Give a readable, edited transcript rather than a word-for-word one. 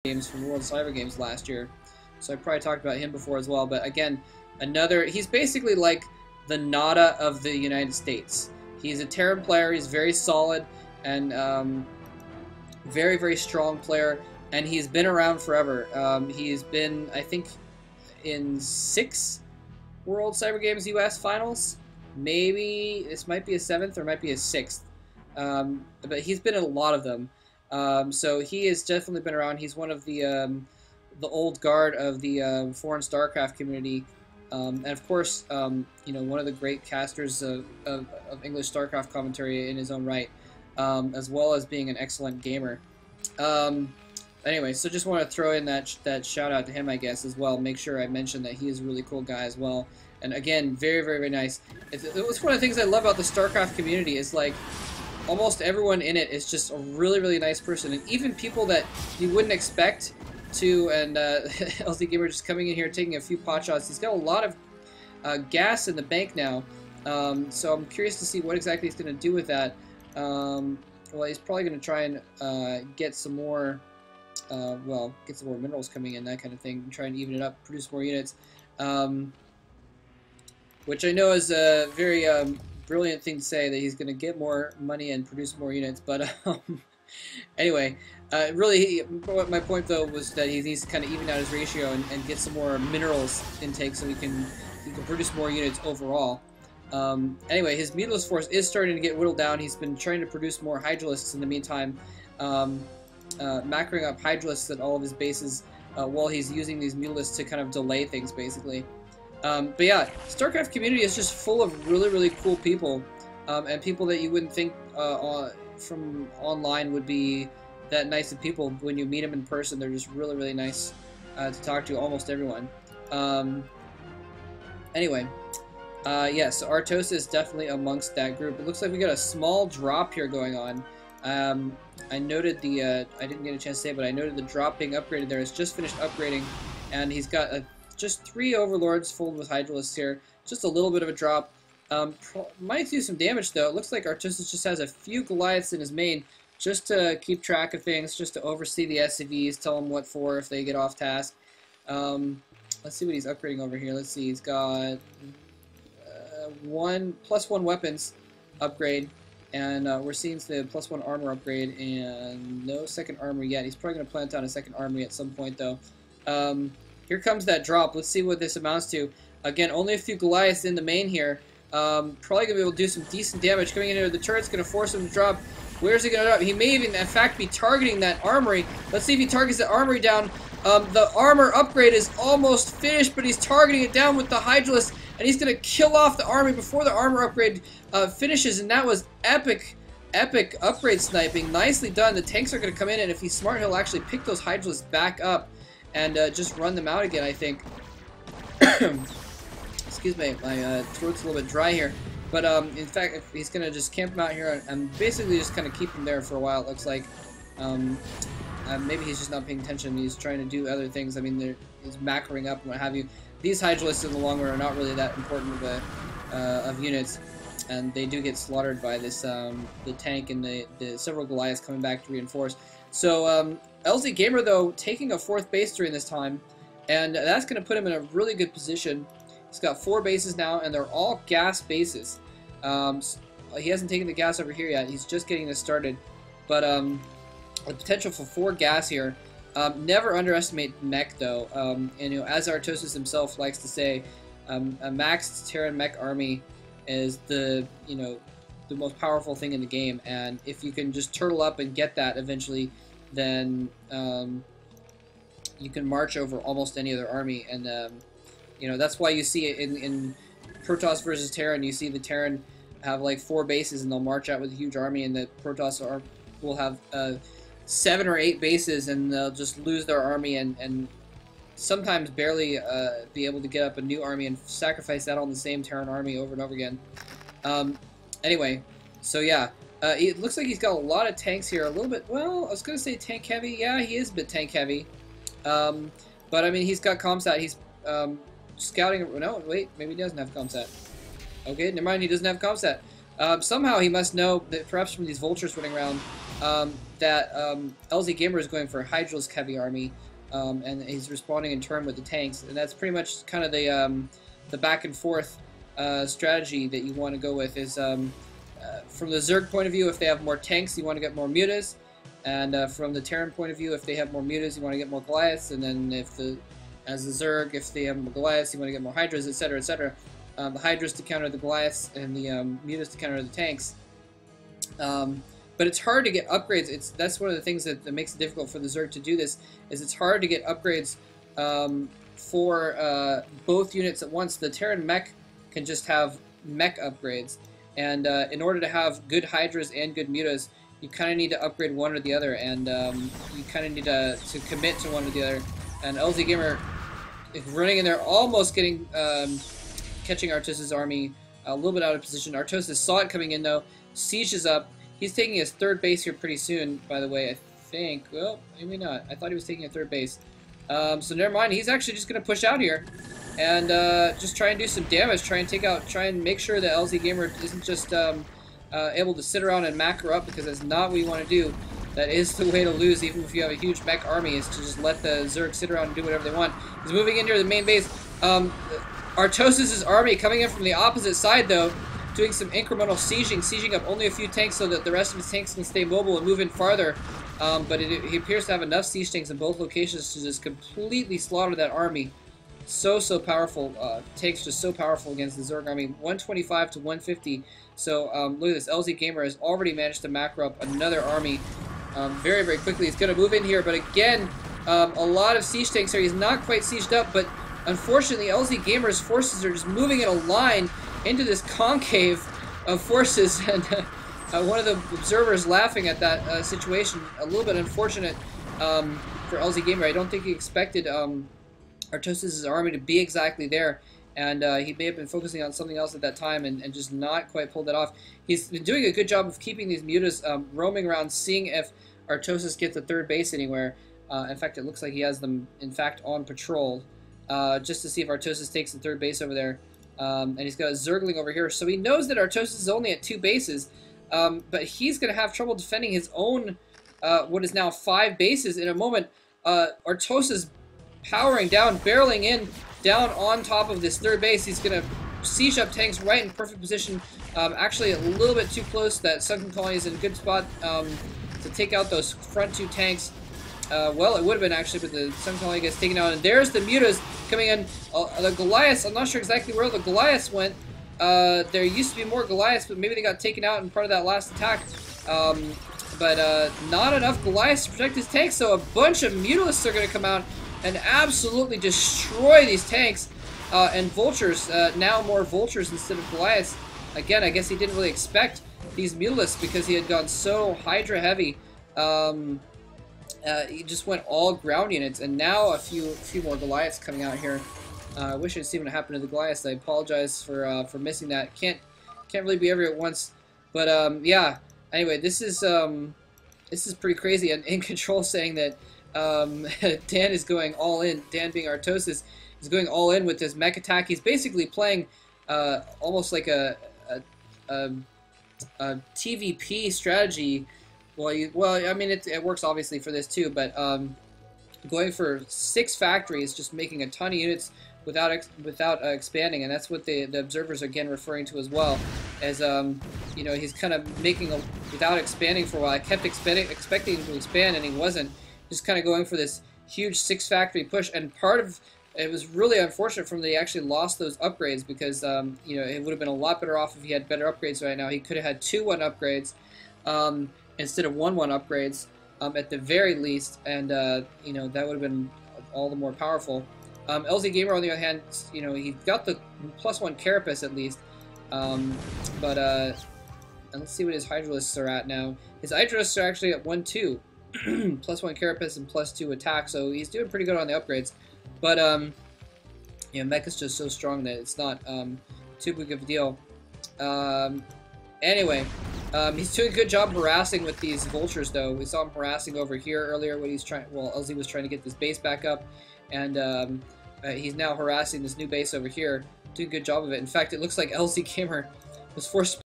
games from World Cyber Games last year, so I probably talked about him before as well. But again, he's basically like the Nada of the United States. He's a Terran player. He's very solid and very, very strong player, and he's been around forever. He's been, I think, in 6 World Cyber Games US finals. Maybe this might be a 7th or might be a 6th, but he's been in a lot of them. So he has definitely been around. He's one of the old guard of the foreign StarCraft community, and of course, you know, one of the great casters of English StarCraft commentary in his own right, as well as being an excellent gamer. Anyway, so just want to throw in that shout out to him, I guess, as well. Make sure I mention that he is a really cool guy as well. And again, very, very, very nice. It's one of the things I love about the StarCraft community is like almost everyone in it is just a really, really nice person, and even people that you wouldn't expect to. And LzGamer just coming in here taking a few pot shots. He's got a lot of gas in the bank now, so I'm curious to see what exactly he's going to do with that. Well, he's probably going to try and get some more. Get some more minerals coming in, that kind of thing, and try and even it up, produce more units, which I know is a very brilliant thing to say, that he's going to get more money and produce more units. But anyway, really, my point though was that he needs to kind of even out his ratio and get some more minerals intake so he can produce more units overall. Anyway, his Mutalist force is starting to get whittled down. He's been trying to produce more Hydralisks in the meantime. Macroing up Hydralisks at all of his bases while he's using these Mutalists to kind of delay things, basically. But yeah, StarCraft community is just full of really, really cool people, and people that you wouldn't think from online would be that nice of people. When you meet them in person, they're just really, really nice to talk to, almost everyone. Anyway, yeah, so Artosis is definitely amongst that group. It looks like we got a small drop here going on. I noted I didn't get a chance to say it, but I noted the drop being upgraded there. It's just finished upgrading, and he's got just 3 Overlords full with Hydralisks here. Just a little bit of a drop. Might do some damage, though. It looks like Artosis just has a few Goliaths in his main, just to keep track of things, just to oversee the SCVs, tell them what for if they get off task. Let's see what he's upgrading over here. Let's see, he's got +1 weapons upgrade. And we're seeing the +1 armor upgrade, and no second armor yet. He's probably going to plant down a second armory at some point, though. Here comes that drop. Let's see what this amounts to. Again, only a few Goliaths in the main here. Probably going to be able to do some decent damage. Coming into the turret's going to force him to drop. Where's he going to drop? He may even, in fact, be targeting that armory. Let's see if he targets the armory down. The armor upgrade is almost finished, but he's targeting it down with the Hydralisk, and he's going to kill off the army before the armor upgrade finishes, and that was epic upgrade sniping. Nicely done. The tanks are going to come in, and if he's smart, he'll actually pick those Hydralisks back up and just run them out again, I think. Excuse me, my throat's a little bit dry here. But in fact, if he's going to just camp him out here and basically just kind of keep him there for a while, it looks like. Maybe he's just not paying attention. He's trying to do other things. I mean, he's macroing up and what have you. These Hydralisks in the long run are not really that important of units, and they do get slaughtered by this the tank and the several Goliaths coming back to reinforce. So LzGamer, though, taking a 4th base during this time, and that's going to put him in a really good position. He's got 4 bases now, and they're all gas bases. He hasn't taken the gas over here yet. He's just getting this started, but the potential for 4 gas here. Never underestimate mech, though. And you know, as Artosis himself likes to say, a maxed Terran mech army is the most powerful thing in the game. And if you can just turtle up and get that eventually, then you can march over almost any other army. And you know, that's why you see it in Protoss versus Terran. You see the Terran have like 4 bases, and they'll march out with a huge army, and the Protoss will have 7 or 8 bases, and they'll just lose their army and sometimes barely be able to get up a new army and sacrifice that on the same Terran army over and over again. Anyway, so yeah, it looks like he's got a lot of tanks here. A little bit, well, I was going to say tank heavy. Yeah, he is a bit tank heavy. But I mean, he's got comsat. He's scouting. No, wait, maybe he doesn't have comsat. Okay, never mind, he doesn't have comsat. Somehow he must know that perhaps from these vultures running around that LzGamer is going for a Hydralisk heavy army, and he's responding in turn with the tanks, and that's pretty much kind of the back and forth strategy that you want to go with. Is from the Zerg point of view, if they have more tanks, you want to get more mutas, and from the Terran point of view, if they have more mutas, you want to get more Goliaths, and then as the Zerg, if they have more Goliaths, you want to get more Hydras, etc., etc. The Hydras to counter the Goliaths, and the mutas to counter the tanks. But it's hard to get upgrades. That's one of the things that makes it difficult for the Zerg to do this, is it's hard to get upgrades for both units at once. The Terran mech can just have mech upgrades, and in order to have good Hydras and good mutas, you kind of need to upgrade one or the other, and you kind of need to commit to one or the other. And LzGamer is running in there, almost getting catching Artosis' army a little bit out of position. Artosis saw it coming in though, sieges up. He's taking his third base here pretty soon, by the way, I think. Well, maybe not. I thought he was taking a third base. So never mind. He's actually just going to push out here and just try and do some damage. Try and make sure that LzGamer isn't just able to sit around and macro up, because that's not what you want to do. That is the way to lose, even if you have a huge mech army, is to just let the Zerg sit around and do whatever they want. He's moving into the main base. Artosis' army coming in from the opposite side, though, doing some incremental sieging up only a few tanks so that the rest of his tanks can stay mobile and move in farther. But he appears to have enough siege tanks in both locations to just completely slaughter that army. So powerful. Tanks just so powerful against the Zerg army. 125 to 150. So look at this. LzGamer has already managed to macro up another army very quickly. He's going to move in here, but again, a lot of siege tanks here. He's not quite sieged up, but unfortunately, LzGamer's forces are just moving in a line into this concave of forces, and one of the observers laughing at that situation. A little bit unfortunate for LzGamer. I don't think he expected Artosis' army to be exactly there, and he may have been focusing on something else at that time and just not quite pulled it off. He's been doing a good job of keeping these mutas roaming around, seeing if Artosis gets a third base anywhere. In fact, it looks like he has them, in fact, on patrol, just to see if Artosis takes the third base over there. And he's got a Zergling over here, so he knows that Artosis is only at 2 bases, but he's going to have trouble defending his own, what is now 5 bases in a moment. Artosis powering down, barreling in, down on top of this third base. He's going to siege up tanks right in perfect position, actually a little bit too close. That Sunken Colony is in a good spot to take out those front 2 tanks. Well, it would have been actually, but the Sunken Colony gets taken out, and there's the mutas coming in. The Goliaths, I'm not sure exactly where the Goliaths went. There used to be more Goliaths, but maybe they got taken out in part of that last attack. But not enough Goliaths to protect his tanks, so a bunch of Mutalisks are going to come out and absolutely destroy these tanks. And Vultures, now more Vultures instead of Goliaths. Again, I guess he didn't really expect these Mutalisks because he had gone so Hydra heavy. He just went all ground units, and now a few more Goliaths coming out here. I wish I'd seen what happened to the Goliaths. I apologize for missing that. Can't really be every at once. But yeah. Anyway, this is pretty crazy. And In Control saying that Dan is going all in. Dan, being Artosis, is going all in with this mech attack. He's basically playing almost like a TVP strategy. Well, I mean, it works obviously for this too, but going for 6 factories, just making a ton of units without expanding, and that's what the observers are again referring to as well, as you know, he's kind of making without expanding for a while. I kept expecting him to expand, and he wasn't. Just kind of going for this huge 6 factory push, and part of it was really unfortunate for him that he actually lost those upgrades, because you know, it would have been a lot better off if he had better upgrades right now. He could have had 2-1 upgrades instead of 1-1 upgrades at the very least, and you know, that would have been all the more powerful. LzGamer, on the other hand, you know, he got the +1 carapace at least, but and let's see what his Hydralisks are at now. His Hydralisks are actually at 1-2, +1 carapace and +2 attack, so he's doing pretty good on the upgrades. But yeah, Mech is just so strong that it's not too big of a deal. Anyway, he's doing a good job harassing with these Vultures, though. We saw him harassing over here earlier when he's trying. Well, LZ was trying to get this base back up, and he's now harassing this new base over here. Doing a good job of it. In fact, it looks like LzGamer was forced